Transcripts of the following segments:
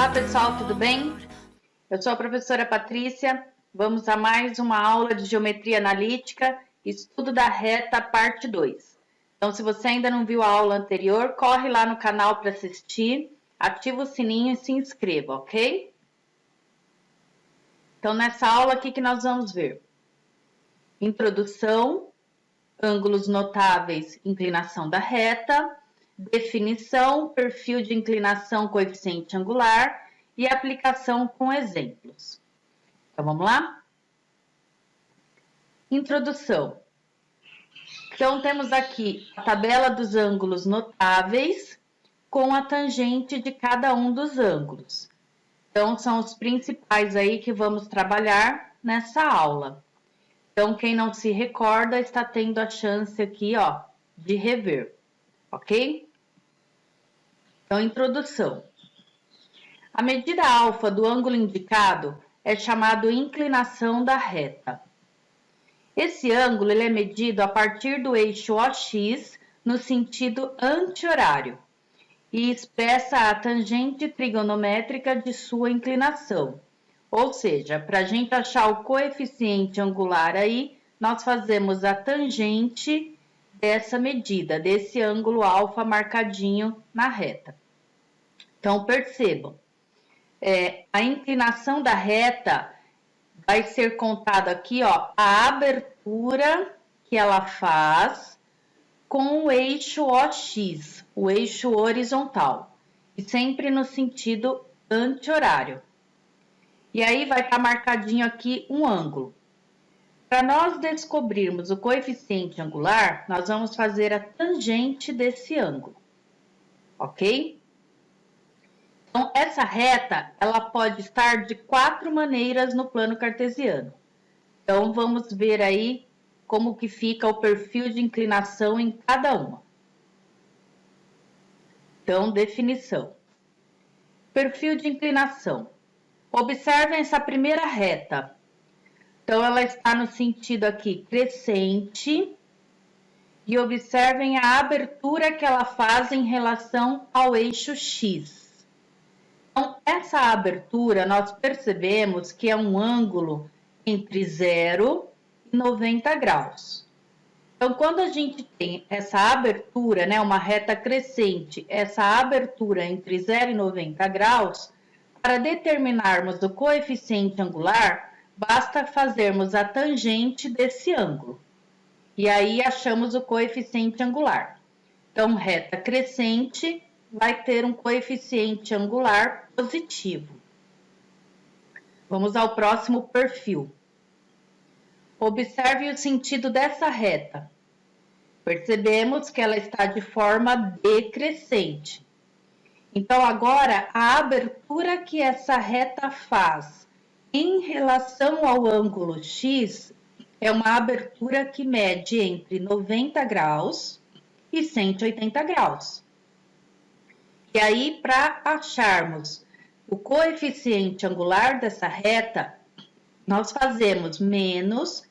Olá pessoal, tudo bem? Eu sou a professora Patrícia, vamos a mais uma aula de Geometria Analítica, Estudo da Reta, parte 2. Então, se você ainda não viu a aula anterior, corre lá no canal para assistir, ativa o sininho e se inscreva, ok? Então, nessa aula aqui que nós vamos ver introdução, ângulos notáveis, inclinação da reta, definição, perfil de inclinação, coeficiente angular e aplicação com exemplos. Então, vamos lá? Introdução. Então, temos aqui a tabela dos ângulos notáveis com a tangente de cada um dos ângulos. Então, são os principais aí que vamos trabalhar nessa aula. Então, quem não se recorda está tendo a chance aqui, ó, de rever, ok? Então, introdução. A medida alfa do ângulo indicado é chamado inclinação da reta. Esse ângulo ele é medido a partir do eixo OX no sentido anti-horário e expressa a tangente trigonométrica de sua inclinação. Ou seja, para a gente achar o coeficiente angular aí, nós fazemos a tangente dessa medida, desse ângulo alfa marcadinho na reta. Então, percebam, a inclinação da reta vai ser contada aqui, ó, a abertura que ela faz com o eixo OX, o eixo horizontal, e sempre no sentido anti-horário. E aí vai estar marcadinho aqui um ângulo. Para nós descobrirmos o coeficiente angular, nós vamos fazer a tangente desse ângulo, ok? Então, essa reta, ela pode estar de 4 maneiras no plano cartesiano. Então, vamos ver aí como que fica o perfil de inclinação em cada uma. Então, definição. Perfil de inclinação. Observem essa primeira reta. Então, ela está no sentido aqui crescente. E observem a abertura que ela faz em relação ao eixo X. Então, essa abertura, nós percebemos que é um ângulo entre 0 e 90 graus. Então, quando a gente tem essa abertura, né, uma reta crescente, essa abertura entre 0 e 90 graus, para determinarmos o coeficiente angular, basta fazermos a tangente desse ângulo. E aí, achamos o coeficiente angular. Então, reta crescente vai ter um coeficiente angular positivo. Vamos ao próximo perfil. Observe o sentido dessa reta. Percebemos que ela está de forma decrescente. Então, agora, a abertura que essa reta faz em relação ao ângulo X é uma abertura que mede entre 90 graus e 180 graus. E aí, para acharmos o coeficiente angular dessa reta, nós fazemos menos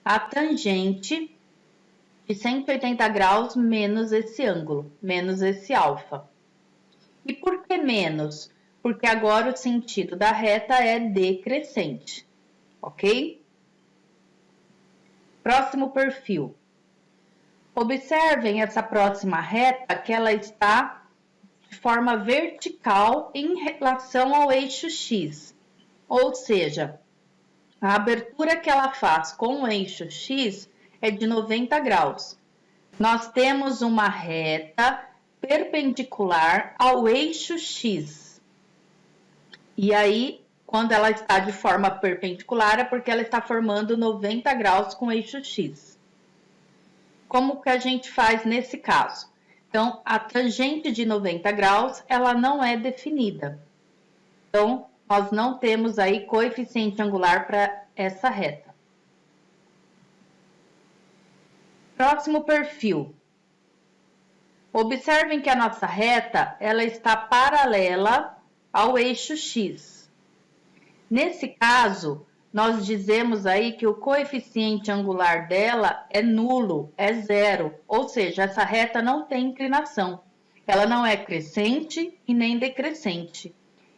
a tangente de 180 graus menos esse ângulo, menos esse alfa. E por que menos? Porque agora o sentido da reta é decrescente, ok? Próximo perfil. Observem essa próxima reta que ela está de forma vertical em relação ao eixo X, ou seja, a abertura que ela faz com o eixo X é de 90 graus. Nós temos uma reta perpendicular ao eixo X. E aí, quando ela está de forma perpendicular, é porque ela está formando 90 graus com o eixo X. Como que a gente faz nesse caso? Então, a tangente de 90 graus, ela não é definida. Então, nós não temos aí coeficiente angular para essa reta. Próximo perfil. Observem que a nossa reta, ela está paralela ao eixo X. Nesse caso, nós dizemos aí que o coeficiente angular dela é nulo, é zero, ou seja, essa reta não tem inclinação. Ela não é crescente e nem decrescente.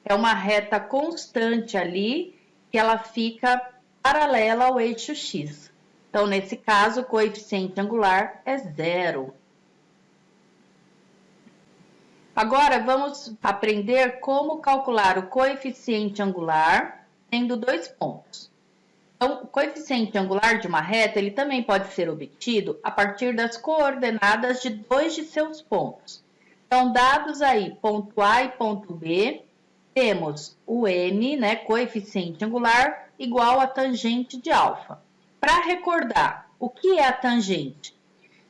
é uma reta constante ali, que ela fica paralela ao eixo x. Então, nesse caso, o coeficiente angular é 0. Agora, vamos aprender como calcular o coeficiente angular tendo 2 pontos. Então, o coeficiente angular de uma reta, ele também pode ser obtido a partir das coordenadas de 2 de seus pontos. Então, dados aí ponto A e ponto B, temos o n, né, coeficiente angular, igual a tangente de alfa. Para recordar, o que é a tangente?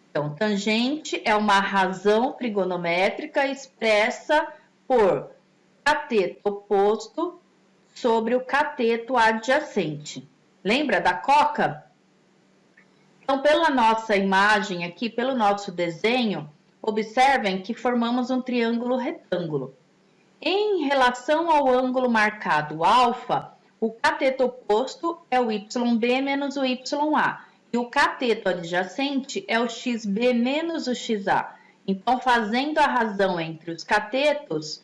Então, tangente é uma razão trigonométrica expressa por cateto oposto sobre o cateto adjacente. Lembra da coca? Então, pela nossa imagem aqui, pelo nosso desenho, observem que formamos um triângulo retângulo. Em relação ao ângulo marcado alfa, o cateto oposto é o YB menos o YA. E o cateto adjacente é o XB menos o XA. Então, fazendo a razão entre os catetos,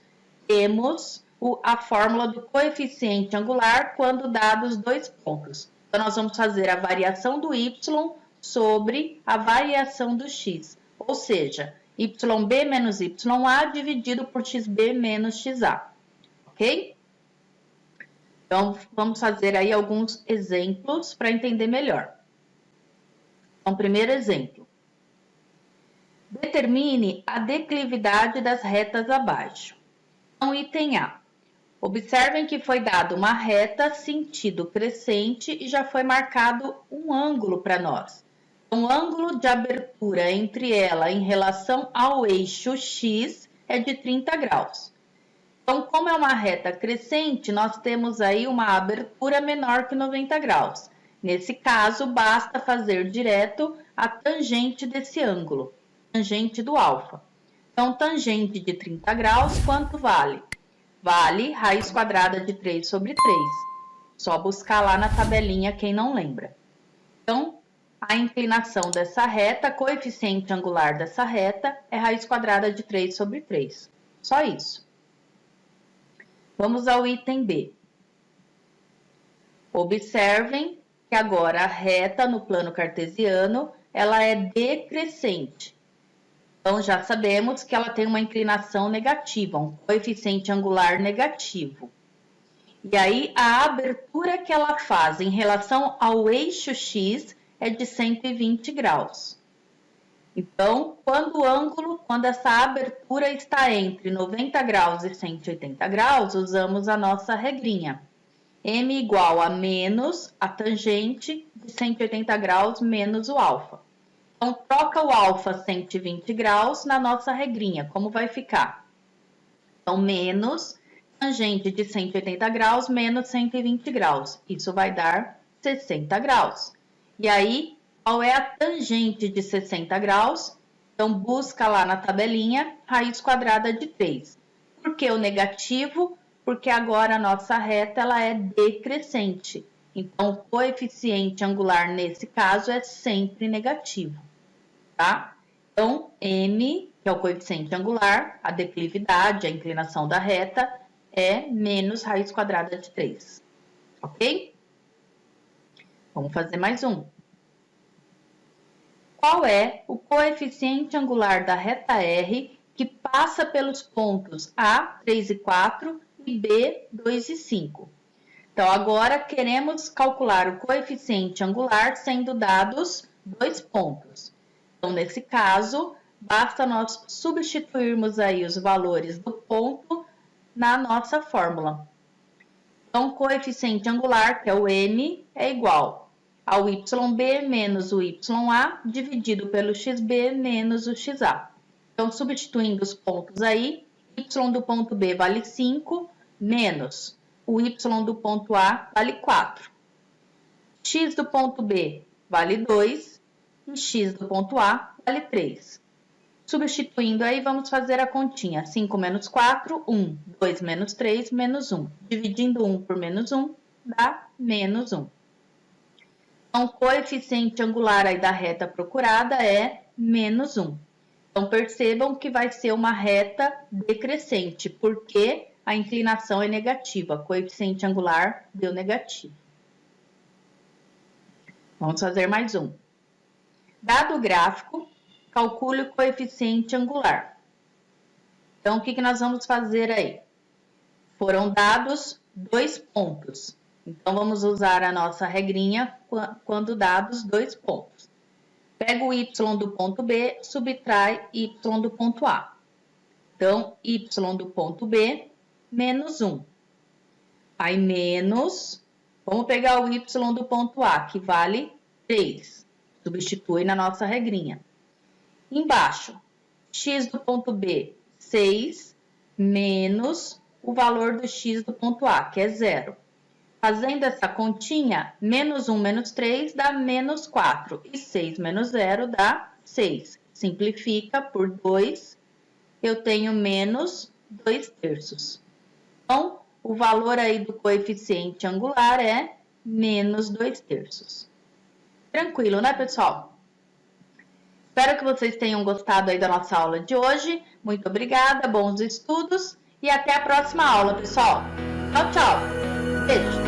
temos a fórmula do coeficiente angular quando dados 2 pontos. Então, nós vamos fazer a variação do Y sobre a variação do X. Ou seja, YB menos YA dividido por XB menos XA. Ok? Então, vamos fazer aí alguns exemplos para entender melhor. Então, primeiro exemplo. Determine a declividade das retas abaixo. Então, item A. Observem que foi dada uma reta sentido crescente e já foi marcado um ângulo para nós. O ângulo de abertura entre ela em relação ao eixo X é de 30 graus. Então, como é uma reta crescente, nós temos aí uma abertura menor que 90 graus. Nesse caso, basta fazer direto a tangente desse ângulo, tangente do alfa. Então, tangente de 30 graus, quanto vale? Vale raiz quadrada de 3 sobre 3. Só buscar lá na tabelinha quem não lembra. Então, a inclinação dessa reta, coeficiente angular dessa reta, é raiz quadrada de 3 sobre 3. Só isso. Vamos ao item B. Observem que agora a reta no plano cartesiano, ela é decrescente. Então, já sabemos que ela tem uma inclinação negativa, um coeficiente angular negativo. E aí, a abertura que ela faz em relação ao eixo X é de 120 graus. Então, quando essa abertura está entre 90 graus e 180 graus, usamos a nossa regrinha. M igual a menos a tangente de 180 graus menos o alfa. Então, troca o alfa 120 graus na nossa regrinha. Como vai ficar? Então, menos tangente de 180 graus menos 120 graus. Isso vai dar 60 graus. E aí, qual é a tangente de 60 graus? Então, busca lá na tabelinha raiz quadrada de 3. Por que o negativo? Porque agora a nossa reta ela é decrescente. Então, o coeficiente angular nesse caso é sempre negativo, tá? Então, M, que é o coeficiente angular, a declividade, a inclinação da reta, é menos raiz quadrada de 3, ok? Vamos fazer mais um. Qual é o coeficiente angular da reta R que passa pelos pontos A, 3 e 4 e B, 2 e 5? Então, agora queremos calcular o coeficiente angular sendo dados 2 pontos. Então, nesse caso, basta nós substituirmos aí os valores do ponto na nossa fórmula. Então, o coeficiente angular, que é o N, é igual ao YB menos o YA dividido pelo XB menos o XA. Então, substituindo os pontos aí, Y do ponto B vale 5 menos o Y do ponto A vale 4. X do ponto B vale 2 e X do ponto A vale 3. Substituindo aí, vamos fazer a continha. 5 menos 4, 1. 2 menos 3, menos 1. Dividindo 1 por menos 1, dá menos 1. Então, o coeficiente angular aí da reta procurada é menos 1. Então, percebam que vai ser uma reta decrescente, porque a inclinação é negativa, coeficiente angular deu negativo. Vamos fazer mais um. Dado o gráfico, calcule o coeficiente angular. Então, o que nós vamos fazer aí? Foram dados 2 pontos. Então, vamos usar a nossa regrinha quando dados 2 pontos. Pega o y do ponto B, subtrai y do ponto A. Então, y do ponto B, menos 1. Aí, menos, vamos pegar o y do ponto A, que vale 3. Substitui na nossa regrinha. Embaixo, x do ponto B, 6, menos o valor do x do ponto A, que é 0. Fazendo essa continha, menos 1 menos 3 dá menos 4. E 6 menos 0 dá 6. Simplifica por 2, eu tenho menos 2/3. Então, o valor aí do coeficiente angular é menos 2/3. Tranquilo, né, pessoal? Espero que vocês tenham gostado aí da nossa aula de hoje. Muito obrigada, bons estudos e até a próxima aula, pessoal. Tchau, tchau. Beijo.